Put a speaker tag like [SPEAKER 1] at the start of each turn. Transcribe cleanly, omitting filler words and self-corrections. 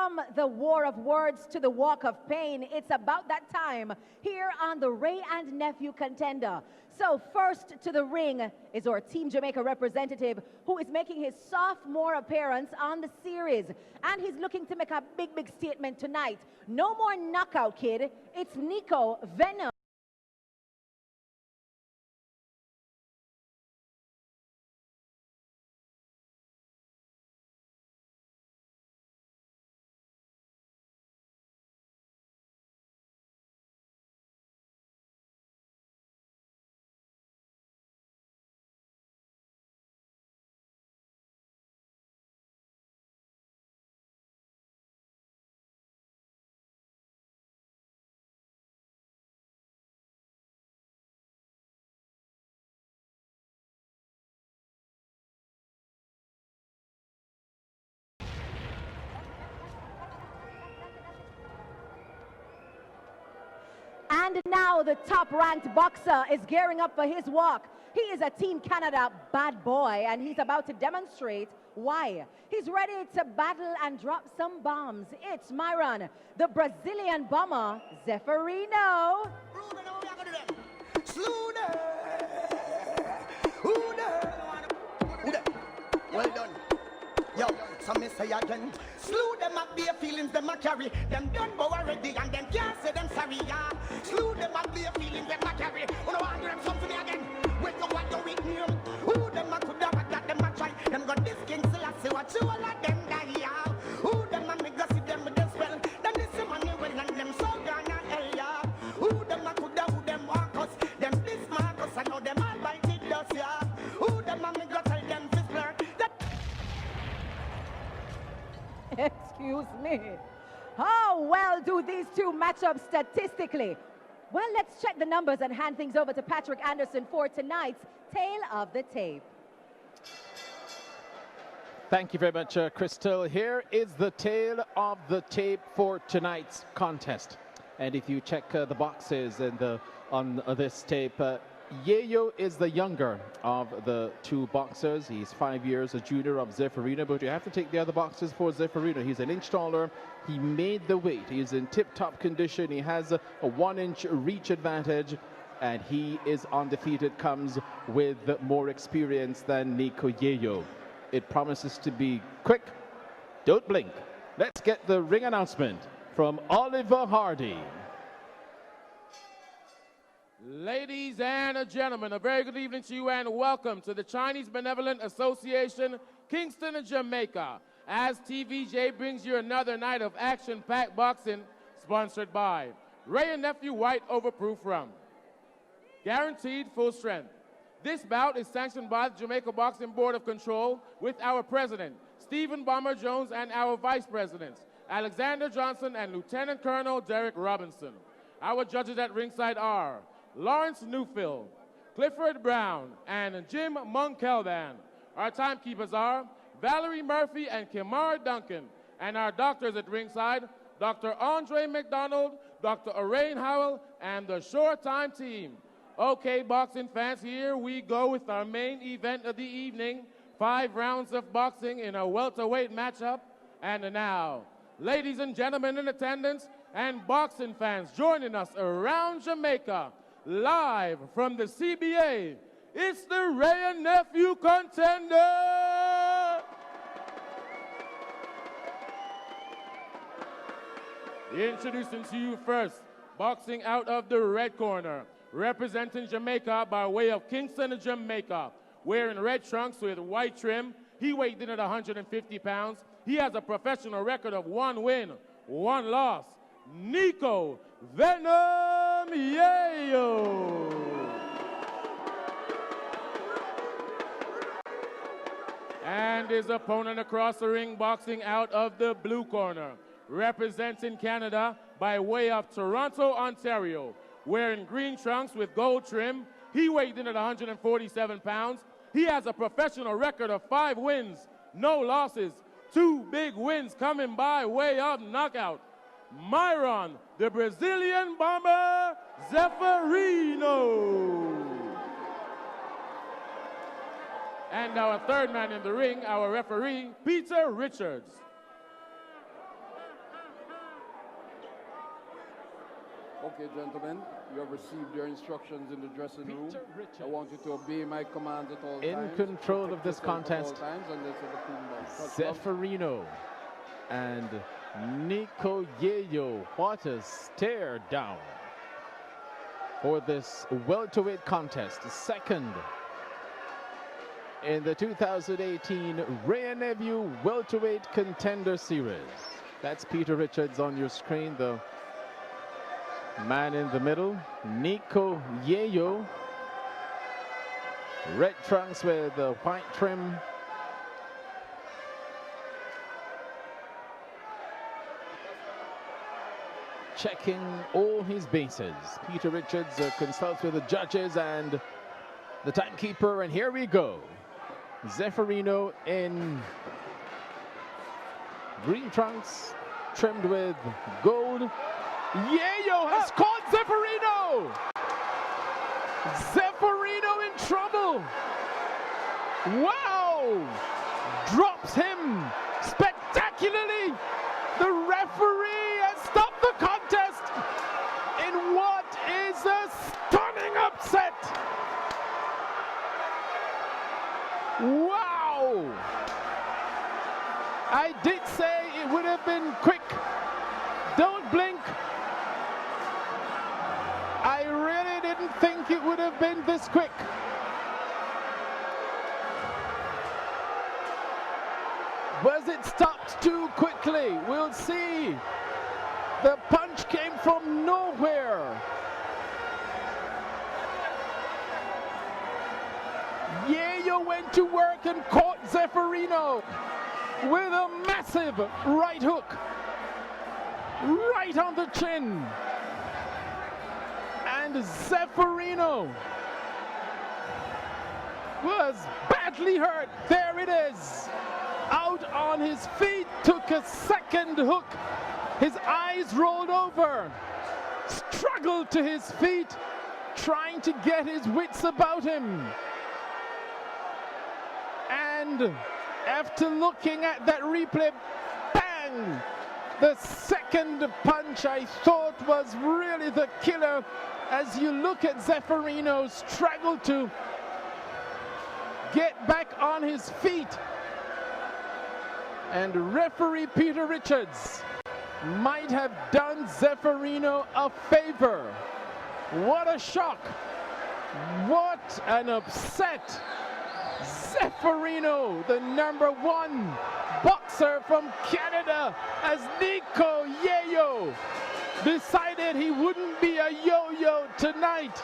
[SPEAKER 1] From the war of words to the walk of pain, it's about that time here on the Wray and Nephew Contender. So first to the ring is our Team Jamaica representative who is making his sophomore appearance on the series. And he's looking to make a big statement tonight. No more knockout, kid. It's Nico Venom. And now the top-ranked boxer is gearing up for his walk. He is a Team Canada bad boy, and he's about to demonstrate why. He's ready to battle and drop some bombs. It's Myron, the Brazilian bomber, Zeferino.
[SPEAKER 2] Well done. Yo, so me say again, slew them up their feelings, them a carry. Them done bow already and them can't say them sorry, yeah. Slew them up their feelings, them a carry. Who no want them something again? Wait no what you with me. Who them a could have got them a try. Them got this king still I say what you all of them die, yeah. Who them a make go see them with them spell. Them this money well and them so gone and hell, yeah. Who them a could have, who them walk us. Them this Marcus I know them all bite it dust, yeah. Who them a make go tell them this blur.
[SPEAKER 1] Excuse me. How well do these two match up statistically? Well, let's check the numbers and hand things over to Patrick Anderson for tonight's Tale of the Tape.
[SPEAKER 3] Thank you very much, Crystal. Here is the Tale of the Tape for tonight's contest. And if you check the boxes and on this tape, Yayo is the younger of the two boxers. He's 5 years a junior of Zeferino, but you have to take the other boxes for Zeferino. He's an inch taller. He made the weight. He's in tip-top condition. He has a 1-inch reach advantage, and he is undefeated, comes with more experience than Nico Yayo. It promises to be quick. Don't blink. Let's get the ring announcement from Oliver Hardy.
[SPEAKER 4] Ladies and gentlemen, a very good evening to you and welcome to the Chinese Benevolent Association, Kingston, Jamaica, as TVJ brings you another night of action-packed boxing sponsored by Wray and Nephew White Overproof Rum. Guaranteed full strength. This bout is sanctioned by the Jamaica Boxing Board of Control with our president, Stephen Bomber Jones, and our vice presidents, Alexander Johnson and Lieutenant Colonel Derek Robinson. Our judges at ringside are Lawrence Newfield, Clifford Brown, and Jim Monkelvan. Our timekeepers are Valerie Murphy and Kimara Duncan. And our doctors at ringside, Dr. Andre McDonald, Dr. Arain Howell, and the Short Time team. Okay, boxing fans, here we go with our main event of the evening. 5 rounds of boxing in a welterweight matchup. And now, ladies and gentlemen in attendance and boxing fans joining us around Jamaica, live from the CBA, it's the Wray and Nephew Contender! Introducing to you first, boxing out of the red corner, representing Jamaica by way of Kingston, Jamaica, wearing red trunks with white trim. He weighed in at 150 pounds. He has a professional record of 1 win, 1 loss. Nico Venom Yayo. And his opponent across the ring, boxing out of the blue corner, representing Canada by way of Toronto, Ontario, wearing green trunks with gold trim. He weighed in at 147 pounds. He has a professional record of 5 wins, no losses. 2 big wins coming by way of knockout. Myron, the Brazilian bomber, Zeferino. And our third man in the ring, our referee, Peter Richards.
[SPEAKER 5] Okay, gentlemen, you have received your instructions in the dressing room. I want you to obey my commands at all times.
[SPEAKER 3] In control of this contest, Zeferino and Nico Yayo. What a stare down for this welterweight contest. Second in the 2018 Wray and Nephew Welterweight Contender Series. That's Peter Richards on your screen, the man in the middle. Nico Yayo, red trunks with the white trim. Checking all his bases. Peter Richards consults with the judges and the timekeeper, and here we go. Zeferino in green trunks, trimmed with gold. Yayo has caught Zeferino! Zeferino in trouble! Wow! Drops him spectacularly! The referee has stopped the contest in what is a stunning upset! Wow! I did say it would have been quick. Don't blink. I really didn't think it would have been this quick. Was it stopped too quickly? We'll see. The punch came from nowhere. Yayo went to work and caught Zeferino with a massive right hook. Right on the chin. And Zeferino was badly hurt. There it is. Out on his feet, took a second hook. His eyes rolled over. Struggled to his feet, trying to get his wits about him. And after looking at that replay, bang! The second punch I thought was really the killer. As you look at Zeferino struggle to get back on his feet. And referee Peter Richards might have done Zeferino a favor. What a shock. What an upset. Zeferino, the #1 boxer from Canada, as Nico Yayo decided he wouldn't be a yo-yo tonight.